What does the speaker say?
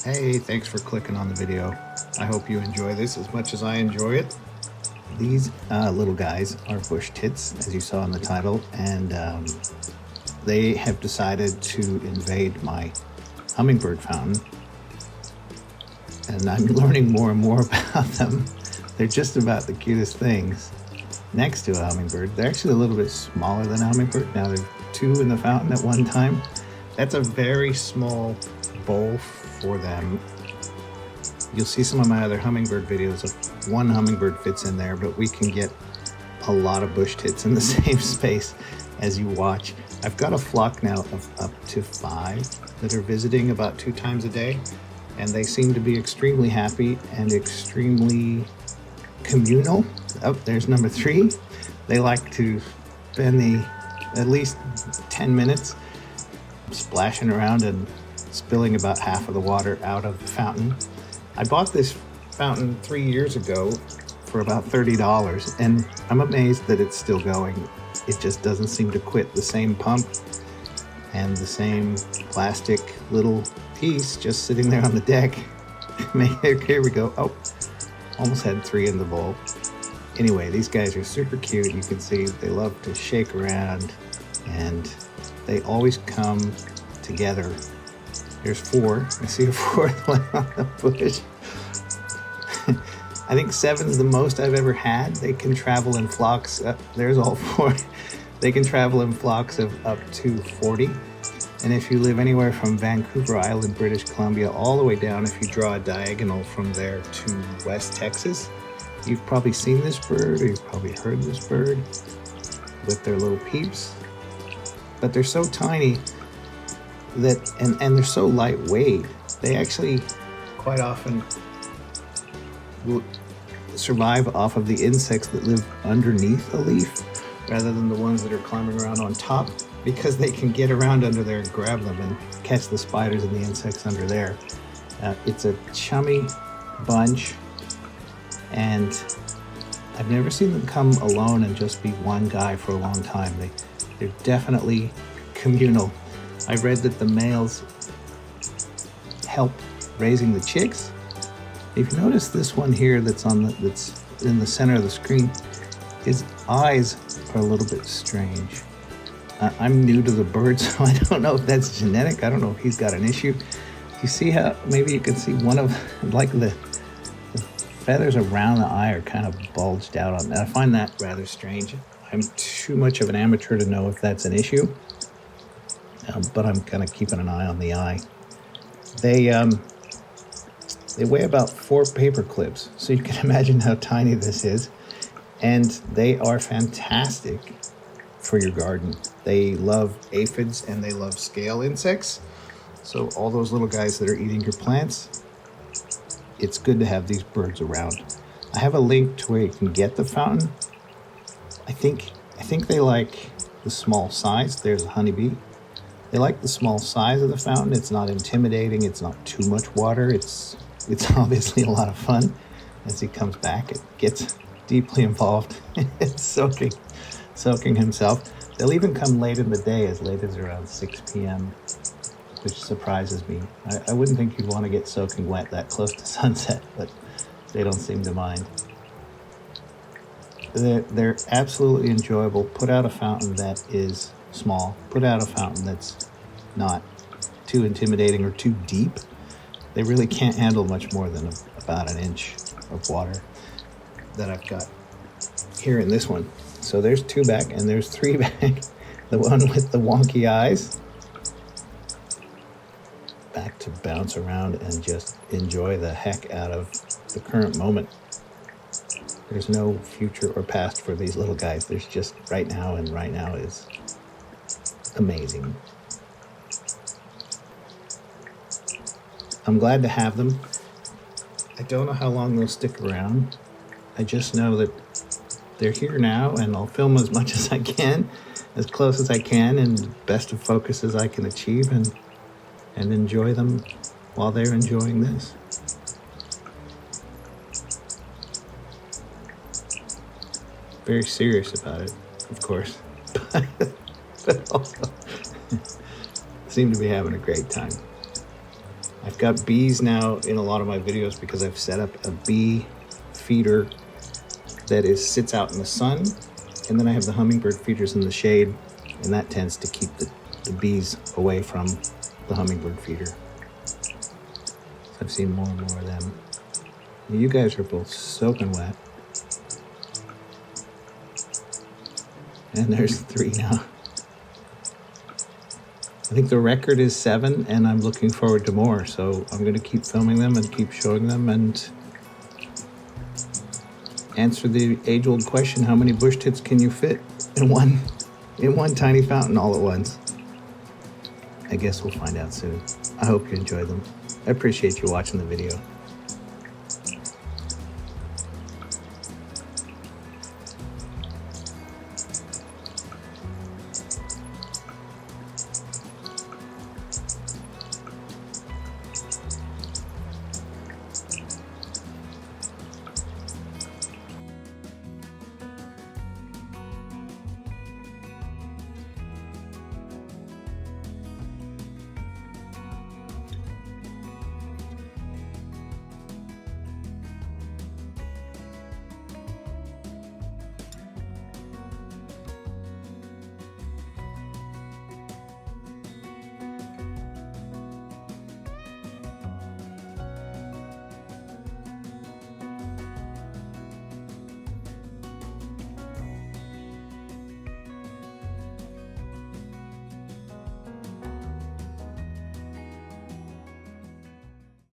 Hey, thanks for clicking on the video. I hope you enjoy this as much as I enjoy it. These little guys are Bushtits, as you saw in the title, and they have decided to invade my hummingbird fountain. And I'm learning more and more about them. They're just about the cutest things next to a hummingbird. They're actually a little bit smaller than a hummingbird. Now there's two in the fountain at one time. That's a very small bowl for them. You'll see some of my other hummingbird videos of one hummingbird fits in there, but we can get a lot of Bushtits in the same space as you watch. I've got a flock now of up to 5 that are visiting about 2 times a day, and they seem to be extremely happy and extremely communal. Oh, there's number 3. They like to spend at least 10 minutes splashing around and spilling about half of the water out of the fountain. I bought this fountain 3 years ago for about $30, and I'm amazed that it's still going. It just doesn't seem to quit. The same pump and the same plastic little piece just sitting there on the deck. Here we go. Oh, almost had 3 in the bowl. Anyway, these guys are super cute. You can see they love to shake around, and they always come together. There's 4. I see a 4th one on the bush. I think 7 is the most I've ever had. They can travel in flocks. There's all 4. They can travel in flocks of up to 40. And if you live anywhere from Vancouver Island, British Columbia, all the way down, if you draw a diagonal from there to West Texas, you've probably seen this bird, or you've probably heard this bird with their little peeps. But they're so tiny that, and they're so lightweight, they actually quite often will survive off of the insects that live underneath a leaf rather than the ones that are climbing around on top, because they can get around under there and grab them and catch the spiders and the insects under there. It's a chummy bunch, and I've never seen them come alone and just be one guy for a long time. They're definitely communal. I read that the males help raising the chicks. If you notice this one here that's in the center of the screen, his eyes are a little bit strange. I'm new to the bird, so I don't know if that's genetic. I don't know if he's got an issue. You see how maybe you can see one of the feathers around the eye are kind of bulged out on that. I find that rather strange. I'm too much of an amateur to know if that's an issue, but I'm kind of keeping an eye on the eye. They weigh about 4 paper clips, so you can imagine how tiny this is. And they are fantastic for your garden. They love aphids and they love scale insects. So all those little guys that are eating your plants, it's good to have these birds around. I have a link to where you can get the fountain. I think they like the small size. There's a honeybee. They like the small size of the fountain. It's not intimidating. It's not too much water. It's obviously a lot of fun. As he comes back, it gets deeply involved in soaking himself. They'll even come late in the day, as late as around 6 p.m., which surprises me. I wouldn't think you'd want to get soaking wet that close to sunset, but they don't seem to mind. They're absolutely enjoyable. Put out a fountain that is small. Put out a fountain that's not too intimidating or too deep. They really can't handle much more than about an inch of water that I've got here in this one. So there's 2 back and there's 3 back. The one with the wonky eyes back to bounce around and just enjoy the heck out of the current moment. There's no future or past for these little guys. There's just right now, and right now is amazing. I'm glad to have them. I don't know how long they'll stick around. I just know that they're here now, and I'll film as much as I can, as close as I can, and best of focus as I can achieve, and enjoy them while they're enjoying this. Very serious about it, of course, but also seem to be having a great time. I've got bees now in a lot of my videos because I've set up a bee feeder that sits out in the sun, and then I have the hummingbird feeders in the shade, and that tends to keep the bees away from the hummingbird feeder. So I've seen more and more of them. You guys are both soaking wet. And there's 3 now. I think the record is 7, and I'm looking forward to more. So I'm going to keep filming them and keep showing them and answer the age-old question: how many bush tits can you fit in one tiny fountain all at once? I guess we'll find out soon. I hope you enjoy them. I appreciate you watching the video.